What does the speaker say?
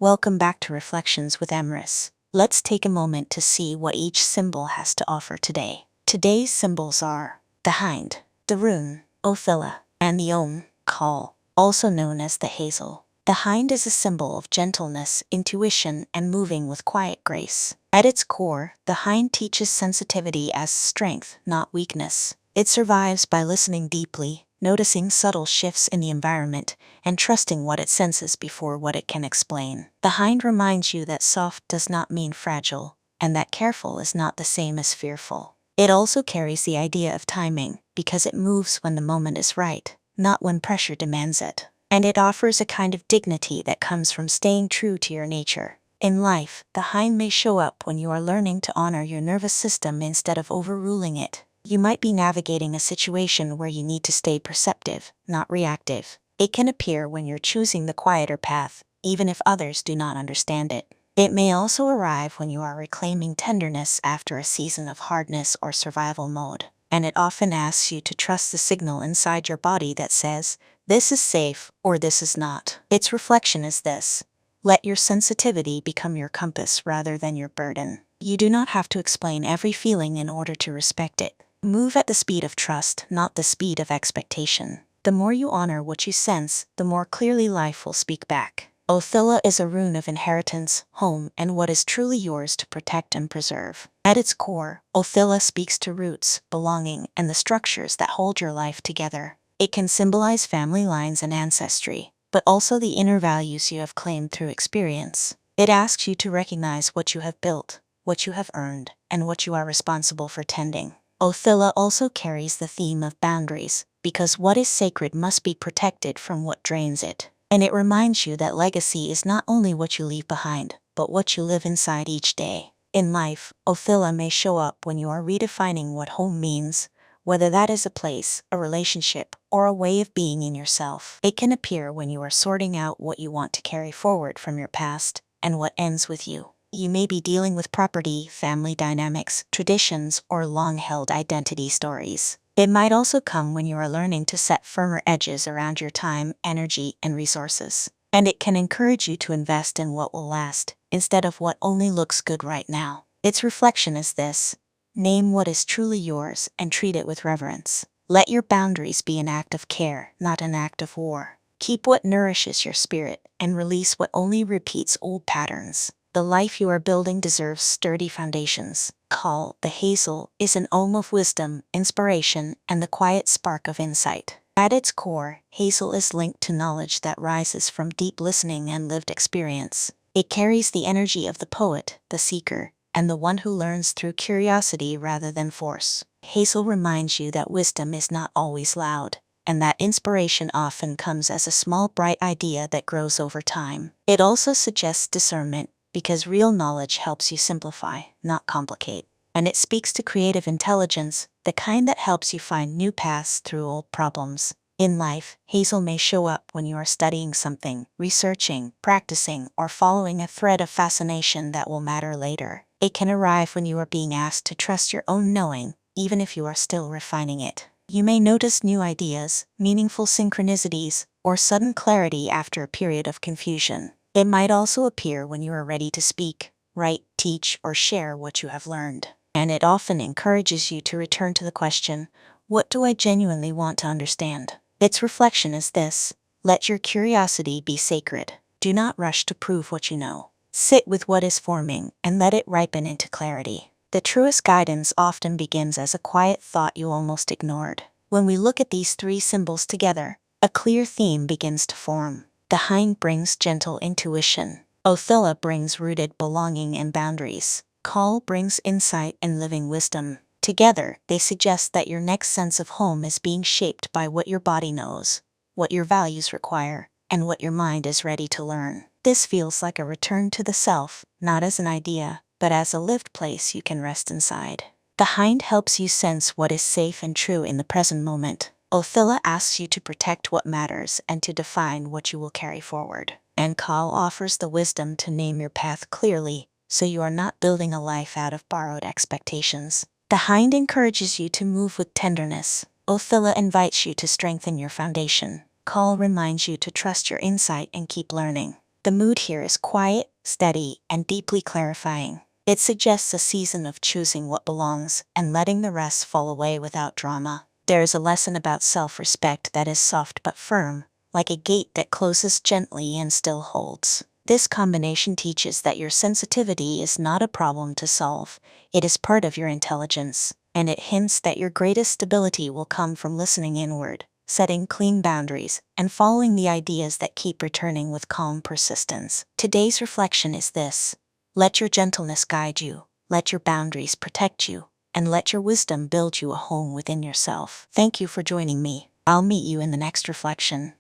Welcome back to Reflections with Emrys. Let's take a moment to see what each symbol has to offer today. Today's symbols are the Hind, the Rune, Othila, and the Coll, also known as the Hazel. The Hind is a symbol of gentleness, intuition, and moving with quiet grace. At its core, the Hind teaches sensitivity as strength, not weakness. It survives by listening deeply, noticing subtle shifts in the environment, and trusting what it senses before what it can explain. The Hind reminds you that soft does not mean fragile, and that careful is not the same as fearful. It also carries the idea of timing, because it moves when the moment is right, not when pressure demands it. And it offers a kind of dignity that comes from staying true to your nature. In life, the Hind may show up when you are learning to honor your nervous system instead of overruling it. You might be navigating a situation where you need to stay perceptive, not reactive. It can appear when you're choosing the quieter path, even if others do not understand it. It may also arrive when you are reclaiming tenderness after a season of hardness or survival mode. And it often asks you to trust the signal inside your body that says, this is safe or this is not. Its reflection is this: let your sensitivity become your compass rather than your burden. You do not have to explain every feeling in order to respect it. Move at the speed of trust, not the speed of expectation. The more you honor what you sense, the more clearly life will speak back. Othila is a rune of inheritance, home, and what is truly yours to protect and preserve. At its core, Othila speaks to roots, belonging, and the structures that hold your life together. It can symbolize family lines and ancestry, but also the inner values you have claimed through experience. It asks you to recognize what you have built, what you have earned, and what you are responsible for tending. Othila also carries the theme of boundaries, because what is sacred must be protected from what drains it. And it reminds you that legacy is not only what you leave behind, but what you live inside each day. In life, Othila may show up when you are redefining what home means, whether that is a place, a relationship, or a way of being in yourself. It can appear when you are sorting out what you want to carry forward from your past and what ends with you. You may be dealing with property, family dynamics, traditions, or long-held identity stories. It might also come when you are learning to set firmer edges around your time, energy, and resources. And it can encourage you to invest in what will last, instead of what only looks good right now. Its reflection is this: name what is truly yours and treat it with reverence. Let your boundaries be an act of care, not an act of war. Keep what nourishes your spirit and release what only repeats old patterns. The life you are building deserves sturdy foundations. Coll, the Hazel, is an ohm of wisdom, inspiration, and the quiet spark of insight. At its core, Hazel is linked to knowledge that rises from deep listening and lived experience. It carries the energy of the poet, the seeker, and the one who learns through curiosity rather than force. Hazel reminds you that wisdom is not always loud, and that inspiration often comes as a small bright idea that grows over time. It also suggests discernment, because real knowledge helps you simplify, not complicate. And it speaks to creative intelligence, the kind that helps you find new paths through old problems. In life, Hazel may show up when you are studying something, researching, practicing, or following a thread of fascination that will matter later. It can arrive when you are being asked to trust your own knowing, even if you are still refining it. You may notice new ideas, meaningful synchronicities, or sudden clarity after a period of confusion. It might also appear when you are ready to speak, write, teach, or share what you have learned. And it often encourages you to return to the question, what do I genuinely want to understand? Its reflection is this: let your curiosity be sacred. Do not rush to prove what you know. Sit with what is forming and let it ripen into clarity. The truest guidance often begins as a quiet thought you almost ignored. When we look at these three symbols together, a clear theme begins to form. The Hind brings gentle intuition. Othila brings rooted belonging and boundaries. Coll brings insight and living wisdom. Together, they suggest that your next sense of home is being shaped by what your body knows, what your values require, and what your mind is ready to learn. This feels like a return to the self, not as an idea, but as a lived place you can rest inside. The Hind helps you sense what is safe and true in the present moment. Othila asks you to protect what matters and to define what you will carry forward. And Coll offers the wisdom to name your path clearly, so you are not building a life out of borrowed expectations. The Hind encourages you to move with tenderness. Othila invites you to strengthen your foundation. Coll reminds you to trust your insight and keep learning. The mood here is quiet, steady, and deeply clarifying. It suggests a season of choosing what belongs and letting the rest fall away without drama. There is a lesson about self-respect that is soft but firm, like a gate that closes gently and still holds. This combination teaches that your sensitivity is not a problem to solve. It is part of your intelligence, and it hints that your greatest stability will come from listening inward, setting clean boundaries, and following the ideas that keep returning with calm persistence. Today's reflection is this: let your gentleness guide you, let your boundaries protect you, and let your wisdom build you a home within yourself. Thank you for joining me. I'll meet you in the next reflection.